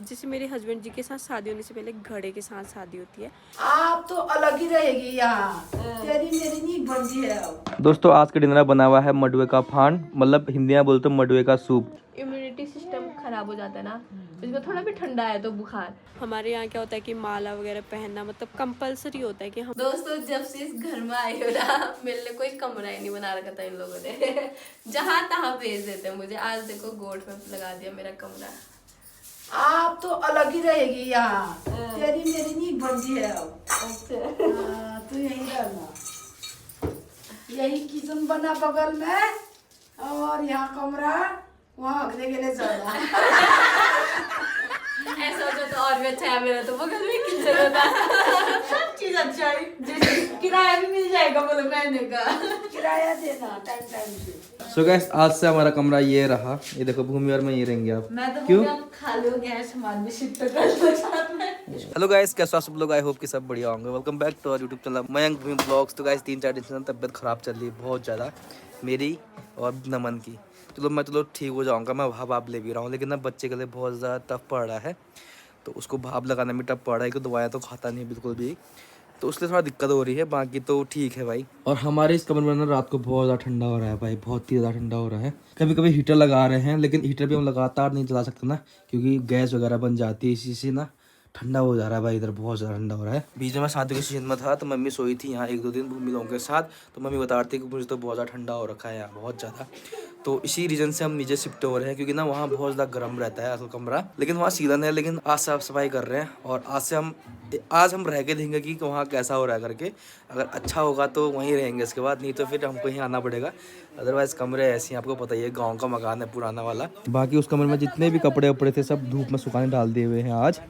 जैसे मेरे हस्बैंड जी के साथ शादी होने से पहले घड़े के साथ शादी होती है। आप तो अलग ही रहेगी यहाँ, तेरी मेरी नहीं बनती है अब। दोस्तों आज का डिनर बना हुआ है मडवे का फांड, मतलब हिंदी में बोलते मडवे का सूप। इम्यूनिटी सिस्टम खराब हो जाता है ना, इसको थोड़ा भी ठंडा है तो बुखार। हमारे यहाँ क्या होता है कि माला वगैरह पहनना मतलब कंपलसरी होता है कि हम दोस्तों जब से इस घर में आई हो ना, मेरे लिए कोई कमरा ही नहीं बना रखा था इन लोगों ने जहाँ तहाँ भेज देते हैं मुझे। आज देखो गोट में लगा दिया मेरा कमरा। आप तो अलग ही रहेगी यहाँ, तेरी मेरी नहीं बनती है अब। अच्छा तू यहीं रहना, यही किचन बना बगल में, और यहाँ कमरा, वहाँ हगने के लिए जाना। ऐसा हो तो और भी अच्छा है, मेरा तो बगल में किचन होता। सब चीज अच्छा है, किराया भी मिल जाएगा बोलो महीने का। किराया देना टाइम टाइम से। सो गैस आज से हमारा कमरा ये रहा। ये देखो भूमि और मैं ये रहेंगे आप। मैं तो क्यों? खाली हो गया है, सामान भी शिफ्ट कर लो साथ में। हेलो गाइस, कैसे हो आप सब लोग? आई होप कि सब बढ़िया होंगे। Welcome back to our YouTube channel Mayank Bhumi vlogs. तो गाइस 3-4 दिन से तबियत खराब चल रही है बहुत ज़्यादा मेरी और नमन की। चलो ठीक हो जाऊँगा, मैं भाप ले भी रहा हूँ, लेकिन ना बच्चे के लिए बहुत ज़्यादा टफ पड़ रहा है, तो उसको भाप लगाना भी टफ पड़ रहा है क्योंकि दवाइयाँ तो खाता नहीं बिल्कुल भी, तो उसलिए थोड़ा दिक्कत हो रही है। बाकी तो ठीक है भाई। और हमारे इस कमरे में ना रात को बहुत ज़्यादा ठंडा हो रहा है भाई, बहुत ही ज़्यादा ठंडा हो रहा है। कभी कभी हीटर लगा रहे हैं, लेकिन हीटर भी हम लगातार नहीं चला सकते ना, क्योंकि गैस वगैरह बन जाती है, इसी से ना ठंडा हो जा रहा है भाई। इधर बहुत ज़्यादा ठंडा हो रहा है। बीच में मैं शादी के सीजन में था तो मम्मी सोई थी यहाँ 1-2 दिन भूमि लोगों के साथ, तो मम्मी बता रही थी कि मुझे तो बहुत ज़्यादा ठंडा हो रखा है यहाँ, बहुत ज़्यादा। तो इसी रीज़न से हम नीचे शिफ्ट हो रहे हैं, क्योंकि ना वहाँ बहुत ज़्यादा गर्म रहता है असल कमरा, लेकिन वहाँ सीलन है। लेकिन आज साफ सफाई कर रहे हैं और आज हम रह के देखेंगे कि वहाँ कैसा हो रहा है करके। अगर अच्छा होगा तो वहीं रहेंगे, इसके बाद नहीं तो फिर हमको यहीं आना पड़ेगा। अदरवाइज़ कमरे ऐसे हैं, आपको पता ही है, गाँव का मकान है पुराना वाला। बाकी उस कमरे में जितने भी कपड़े वपड़े थे सब धूप में सुखाने डाल दिए हुए हैं आज।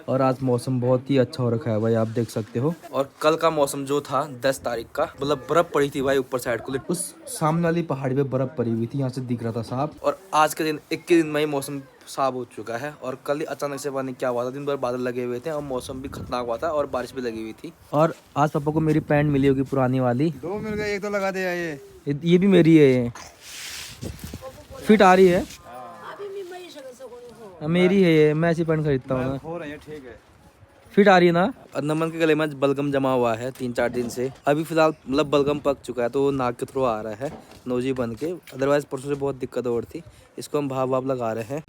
और आज मौसम बहुत ही अच्छा हो रखा है भाई, आप देख सकते हो। और कल का मौसम जो था 10 तारीख का, मतलब बर्फ पड़ी थी भाई ऊपर साइड को, उस सामने वाली पहाड़ी पे बर्फ पड़ी हुई थी, यहाँ से दिख रहा था साफ। और आज के दिन 21 दिन में ही मौसम साफ हो चुका है। और कल ही अचानक से पता नहीं क्या हुआ था, दिन भर बादल लगे हुए थे और मौसम भी खतरनाक हुआ था और बारिश भी लगी हुई थी। और आज पापा को मेरी पैंट मिली होगी पुरानी वाली, 2 मिल गए, एक तो लगा दिया। ये भी मेरी है, ये फिट आ रही है। मेरी है ये, मैं ऐसी पैंट खरीदता हूँ ना, हो रही है, ठीक है। फिट आ रही है ना। नमन के गले में बलगम जमा हुआ है 3-4 दिन से। अभी फिलहाल मतलब बलगम पक चुका है तो नाक के थ्रू आ रहा है नोजी बन के। अदरवाइज परसों से बहुत दिक्कत हो रही थी। इसको हम भाप लगा रहे हैं।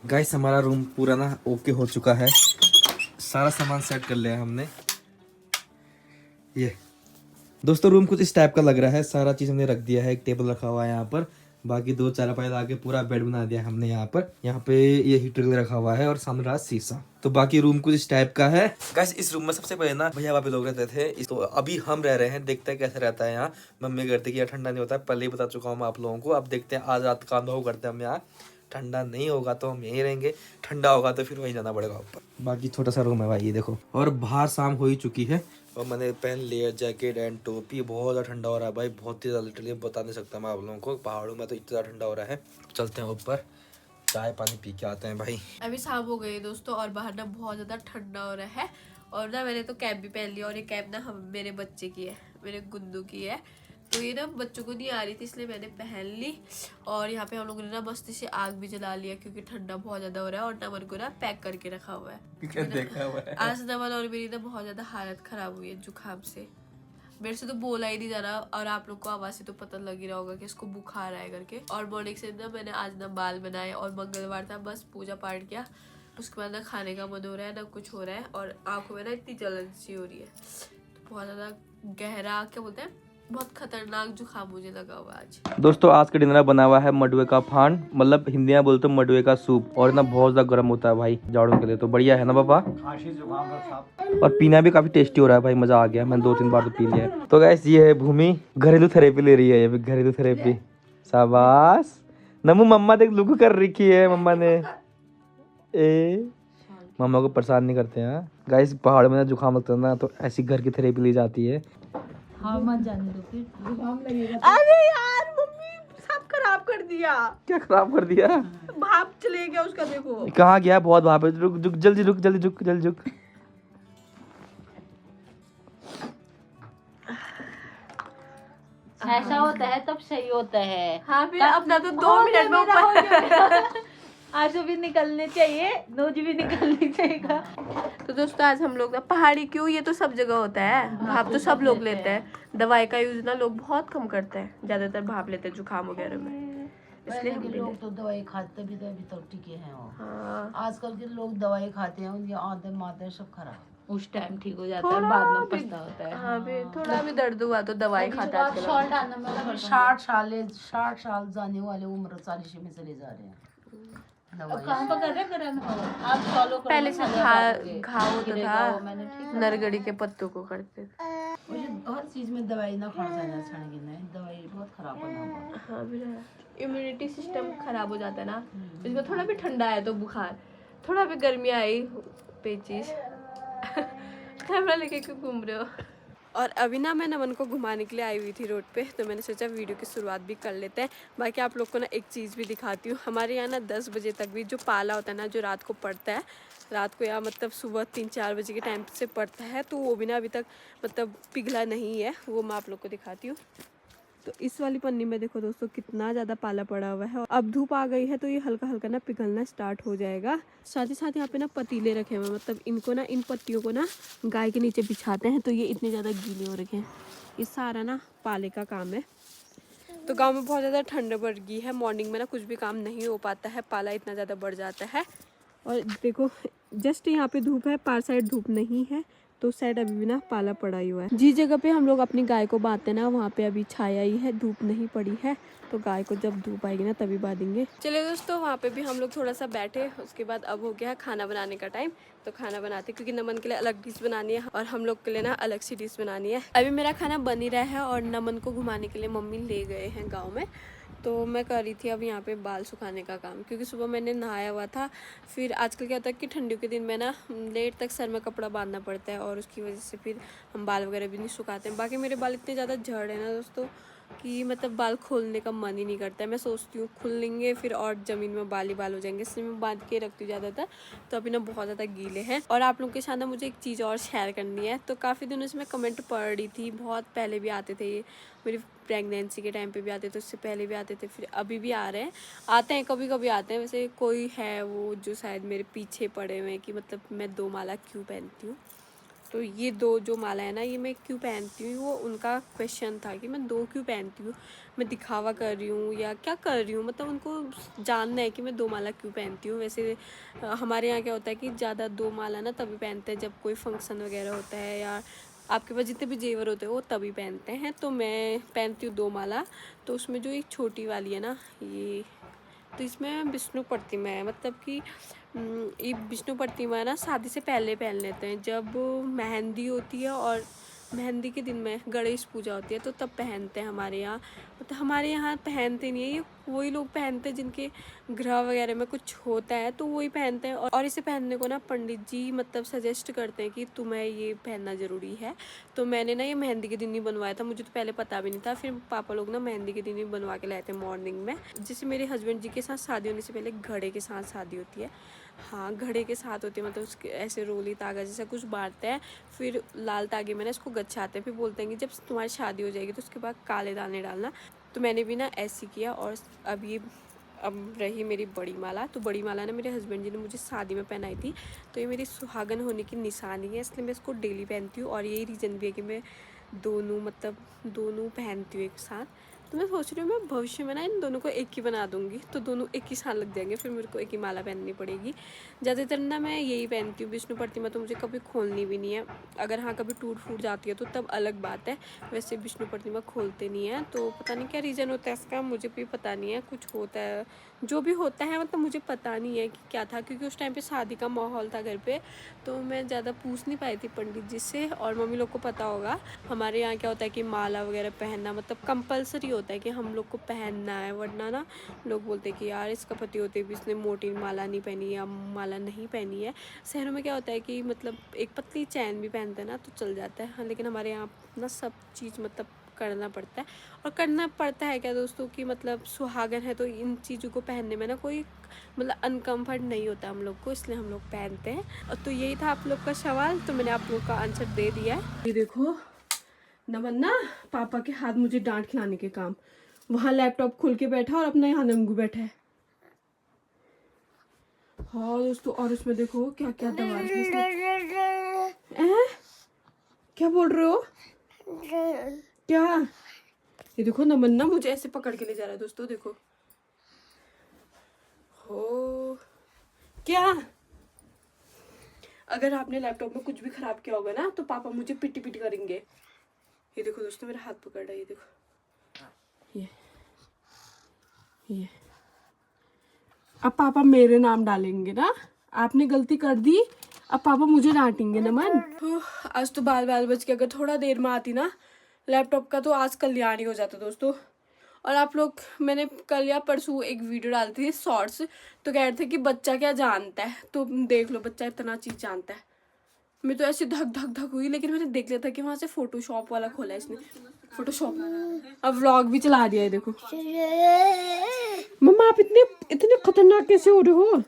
गाइस हमारा रूम पूरा ना ओके हो चुका है, सारा सामान सेट कर लिया है हमने। ये दोस्तों रूम कुछ इस टाइप का लग रहा है, सारा चीज हमने रख दिया है। एक टेबल रखा हुआ है यहाँ पर, बाकी 2 चारपाई ला के पूरा बेड बना दिया है हमने यहाँ पर। यहाँ पे ये हीटर रखा हुआ है और सामने रहा शीशा। तो बाकी रूम कुछ इस टाइप का है। गाइस इस रूम में सबसे पहले ना भैया भाभी लोग रहते थे, तो अभी हम रह रहे हैं। देखते हैं कैसे रहता है यहाँ। मम्मी कहते कि यार ठंडा नहीं होता है, पहले ही बता चुका हूँ मैं आप लोगों को। अब देखते हैं आज रात का अनुभव करते हैं हम यहाँ। ठंडा नहीं होगा तो हम यहीं रहेंगे, ठंडा होगा तो फिर वहीं जाना पड़ेगा ऊपर। बाकी छोटा सा रूम है भाई, ये देखो। और बाहर शाम हो ही चुकी है और मैंने पहन लिया जैकेट एंड टोपी। बहुत ज़्यादा ठंडा हो रहा है भाई, बहुत ही ज़्यादा, लिटरली बता नहीं सकता मैं आप लोगों को। पहाड़ों में तो इतना ज़्यादा ठंडा हो रहा है। चलते हैं ऊपर, चाय पानी पी के आते हैं भाई। अभी शाम हो गई दोस्तों और बाहर ना बहुत ज्यादा ठंडा हो रहा है। और ना मैंने तो कैप भी पहन लिया, और ये कैप ना मेरे बच्चे की है, मेरे गुड्डू की है। तो ये ना बच्चों को नहीं आ रही थी इसलिए मैंने पहन ली। और यहाँ पे हम लोगों ने ना मस्ती से आग भी जला लिया क्योंकि ठंडा बहुत ज्यादा हो रहा है। और नमन को ना पैक करके रखा हुआ है। देखा हुआ है। आज नमन और मेरी ना बहुत ज्यादा हालत खराब हुई है जुकाम से। मेरे से तो बोला ही नहीं जा रहा, और आप लोग को आवाज से तो पता लग ही रहा होगा कि इसको बुखार आए करके। और मॉर्निंग से ना मैंने आज ना बाल बनाए और मंगलवार था, बस पूजा पाठ किया। उसके बाद ना खाने का मन हो रहा है ना कुछ हो रहा है, और आंखों में ना इतनी जलन सी हो रही है। तो बहुत ज्यादा गहरा क्या बोलते हैं, बहुत खतरनाक जुकाम मुझे लगा हुआ आज। दोस्तों आज का डिनर बना हुआ है मडवे का फांड, मतलब हिंदी में बोलते हैं मडवे का सूप। और ना बहुत ज्यादा गर्म होता है भाई जाड़ों के लिए, तो बढ़िया है ना पापा। खांसी जुकाम का साफ। और पीना भी काफी टेस्टी हो रहा है भाई, मजा आ गया। मैंने 2-3 बार तो पी लिया है। तो गैस ये है भूमि, घरेलू थेरेपी ले रही है ये भी, घरेलू थेरेपी। शाबाश नमू, मम्मा देख लुक कर रखी है मम्मा ने। मम्मा को परेशान नहीं करते हैं गाइस। पहाड़ में ना जुकाम लगता है ना, तो ऐसी घर की थेरेपी ली जाती है। हाँ मत जाने दो, फिर जुकाम लगेगा। अरे यार मम्मी साफ कर खराब कर दिया, क्या खराब कर दिया? भाप चले गया उसका, देखो। कहाँ गया? बहुत वहां पे। रुक रुक, जल्दी रुक, जल्दी रुक, जल्दी रुक। ऐसा होता है तब सही होता है। हाँ फिर अपना तो 2 मिनट में ऊपर। आंसू भी निकलने चाहिए, नोज भी निकलनी चाहिए। तो दोस्तों आज हम लोग ना पहाड़ी क्यों, ये तो सब जगह होता है, भाप तो सब लोग लेते हैं। दवाई का यूज ना लोग बहुत कम करते हैं, ज्यादातर भाप लेते हैं जुकाम वगैरह में, इसलिए पहले हम के भी लोग लेते तो दवाई खाते भी तो अभी तक टिके हैं वो। हैं। हाँ आजकल के लोग दवाई खाते हैं, उनके आंतें माते सब खराब। उस टाइम ठीक हो जाता है, थोड़ा बाद में भी- पछता होता है। हाँ भी थोड़ा भी दर्द हुआ तो दवाई खाते हैं आजकल। 60 साल जाने वाले उम्र 40 में चले जा रहे हैं। दवाई कहाँ पर कर रहे हैं गरम हो? आप फॉलो करो। पहले से घाव होता गिरेगा वो, था, मैंने ठीक नरगड़ी के पत्तों को करते थे। मुझे हर चीज में दवाई ना खाना चाहिए, छाने की नहीं, दवाई बहुत खराब बना। हाँ भी इम्यूनिटी सिस्टम खराब हो जाता है ना, इसमें थोड़ा भी ठंडा है तो बुखार, थोड़ा भी गर्मी आई पेचिश। कैमरा लेके क्यों घूम रहे हो? और अभी ना मैं नमन को घुमाने के लिए आई हुई थी रोड पे, तो मैंने सोचा वीडियो की शुरुआत भी कर लेते हैं। बाकी आप लोग को ना एक चीज़ भी दिखाती हूँ। हमारे यहाँ ना 10 बजे तक भी जो पाला होता है ना, जो रात को पड़ता है, रात को या मतलब सुबह 3-4 बजे के टाइम से पड़ता है, तो वो भी ना अभी तक मतलब पिघला नहीं है, वो मैं आप लोग को दिखाती हूँ। तो इस वाली पन्नी में देखो दोस्तों कितना ज़्यादा पाला पड़ा हुआ है। अब धूप आ गई है तो ये हल्का हल्का ना पिघलना स्टार्ट हो जाएगा। साथ ही साथ यहाँ पे ना पतीले रखे हुए हैं, मतलब इनको ना, इन पत्तियों को ना गाय के नीचे बिछाते हैं, तो ये इतने ज़्यादा गीले हो रखे हैं। ये सारा ना पाले का काम है। तो गांव में बहुत ज़्यादा ठंड बढ़ गई है, मॉर्निंग में ना कुछ भी काम नहीं हो पाता है, पाला इतना ज़्यादा बढ़ जाता है। और देखो जस्ट यहाँ पे धूप है, पार साइड धूप नहीं है, तो साइड अभी भी ना पाला पड़ा ही हुआ है। जिस जगह पे हम लोग अपनी गाय को बांधते हैं ना, वहाँ पे अभी छाया ही है, धूप नहीं पड़ी है, तो गाय को जब धूप आएगी ना तभी बांधेंगे। चलिए दोस्तों, वहाँ पे भी हम लोग थोड़ा सा बैठे, उसके बाद अब हो गया है खाना बनाने का टाइम। तो खाना बनाते, क्योंकि नमन के लिए अलग डिश बनानी है और हम लोग के लिए ना अलग सी डिश बनानी है। अभी मेरा खाना बन ही रहा है और नमन को घुमाने के लिए मम्मी ले गए हैं गाँव में, तो मैं कर रही थी अब यहाँ पे बाल सुखाने का काम, क्योंकि सुबह मैंने नहाया हुआ था। फिर आजकल क्या होता है कि ठंडियों के दिन में ना लेट तक सर में कपड़ा बांधना पड़ता है, और उसकी वजह से फिर हम बाल वगैरह भी नहीं सुखाते हैं। बाकी मेरे बाल इतने ज़्यादा झड़ है ना दोस्तों कि मतलब बाल खोलने का मन ही नहीं करता है। मैं सोचती हूँ खुल लेंगे फिर और ज़मीन में बाल ही बाल हो जाएंगे, इसलिए मैं बांध के रखती हूँ ज़्यादातर। तो अभी ना बहुत ज़्यादा गीले हैं। और आप लोगों के साथ ना मुझे एक चीज़ और शेयर करनी है। तो काफ़ी दिनों से मैं कमेंट पढ़ रही थी, बहुत पहले भी आते थे ये, मेरी प्रेगनेंसी के टाइम पे भी आते थे, उससे पहले भी आते थे, फिर अभी भी आ रहे हैं, आते हैं कभी कभी आते हैं। वैसे कोई है वो जो शायद मेरे पीछे पड़े हुए हैं कि मतलब मैं 2 माला क्यों पहनती हूँ। तो ये 2 जो माला है ना, ये मैं क्यों पहनती हूँ, वो उनका क्वेश्चन था कि मैं 2 क्यों पहनती हूँ, मैं दिखावा कर रही हूँ या क्या कर रही हूँ, मतलब उनको जानना है कि मैं 2 माला क्यों पहनती हूँ। वैसे हमारे यहाँ क्या होता है कि ज़्यादा 2 माला ना तभी पहनते हैं जब कोई फंक्शन वगैरह होता है, या आपके पास जितने भी जेवर होते हैं वो तभी पहनते हैं। तो मैं पहनती हूँ 2 माला। तो उसमें जो एक छोटी वाली है ना, ये तो इसमें विष्णु प्रतिमा है, मतलब कि ये विष्णु प्रतिमा ना शादी से पहले पहन लेते हैं, जब मेहंदी होती है और मेहंदी के दिन में गणेश पूजा होती है तो तब पहनते हैं हमारे यहाँ। मतलब हमारे यहाँ पहनते नहीं है, ये वही लोग पहनते हैं जिनके ग्रह वगैरह में कुछ होता है तो वही पहनते हैं। और इसे पहनने को ना पंडित जी मतलब सजेस्ट करते हैं कि तुम्हें ये पहनना ज़रूरी है। तो मैंने ना ये मेहंदी के दिन ही बनवाया था, मुझे तो पहले पता भी नहीं था। फिर पापा लोग ना मेहंदी के दिन ही बनवा के लाए थे मॉर्निंग में। जैसे मेरे हस्बैंड जी के साथ शादी होने से पहले घड़े के साथ शादी होती है, हाँ घड़े के साथ होती है, मतलब उसके ऐसे रोली तागा जैसा कुछ बांटते हैं, फिर लाल तागे में ना इसको गच्छाते हैं, फिर बोलते हैं कि जब तुम्हारी शादी हो जाएगी तो उसके बाद काले दाने डालना। तो मैंने भी ना ऐसे किया। और अब रही मेरी बड़ी माला। तो बड़ी माला ना मेरे हस्बैंड जी ने मुझे शादी में पहनाई थी, तो ये मेरी सुहागन होने की निशानी है, इसलिए मैं इसको डेली पहनती हूँ। और यही रीज़न भी है कि मैं दोनों पहनती हूँ एक साथ। तो मैं सोच रही हूँ मैं भविष्य में ना इन दोनों को एक ही बना दूँगी, तो दोनों एक ही साथ लग जाएंगे, फिर मेरे को एक ही माला पहननी पड़ेगी। ज़्यादातर ना मैं यही पहनती हूँ। विष्णु प्रतिमा तो मुझे कभी खोलनी भी नहीं है, अगर हाँ कभी टूट फूट जाती है तो तब अलग बात है, वैसे विष्णु प्रतिमा खोलते नहीं है। तो पता नहीं क्या रीज़न होता है इसका, मुझे भी पता नहीं है, कुछ होता है जो भी होता है, मतलब मुझे पता नहीं है कि क्या था, क्योंकि उस टाइम पे शादी का माहौल था घर पे, तो मैं ज़्यादा पूछ नहीं पाई थी पंडित जी से। और मम्मी लोग को पता होगा हमारे यहाँ क्या होता है कि माला वगैरह पहनना मतलब कंपलसरी होता है कि हम लोग को पहनना है, वरना ना लोग बोलते हैं कि यार इसका पति होते भी इसने मोटी माला नहीं पहनी या माला नहीं पहनी है। शहरों में क्या होता है कि मतलब एक पतली चैन भी पहनते हैं ना तो चल जाता है, हाँ, लेकिन हमारे यहाँ ना सब चीज़ मतलब करना पड़ता है। और करना पड़ता है क्या दोस्तों कि मतलब सुहागन है तो इन चीज़ों को पहनने में ना कोई मतलब अनकम्फर्ट नहीं होता हम लोग को, इसलिए हम लोग पहनते हैं। और तो यही था आप लोग का सवाल, तो मैंने आप लोग का आंसर दे दिया है। ये देखो नमन ना पापा के हाथ मुझे डांट खिलाने के काम, वहाँ लैपटॉप खोल के बैठा और अपना यहाँ नंगू बैठा है। हाँ दोस्तों, और उसमें देखो क्या क्या दवा है। क्या बोल रहे हो? क्या? ये देखो नमन ना मुझे ऐसे पकड़ के ले जा रहा है दोस्तों, देखो। हो क्या? अगर आपने लैपटॉप में कुछ भी खराब किया होगा ना तो पापा मुझे पिटी पिटी करेंगे। ये देखो दोस्तों मेरा हाथ पकड़ रहा है, ये देखो, ये अब पापा मेरे नाम डालेंगे ना, आपने गलती कर दी, अब पापा मुझे डांटेंगे नमन। आज तो बाल बज के अगर थोड़ा देर में आती ना लैपटॉप का तो आज कल्याण ही हो जाता दोस्तों। और आप लोग, मैंने कल या परसों एक वीडियो डाली थी शॉर्ट्स, तो कह रहे थे कि बच्चा क्या जानता है, तो देख लो बच्चा इतना चीज़ जानता है। मैं तो ऐसे धक धक धक हुई, लेकिन मैंने देख लिया था कि वहाँ से फोटोशॉप वाला खोला है इसने, फोटोशॉप। अब व्लॉग भी चला दिया है देखो। मम्मा आप इतने खतरनाक कैसे हो रहे हो?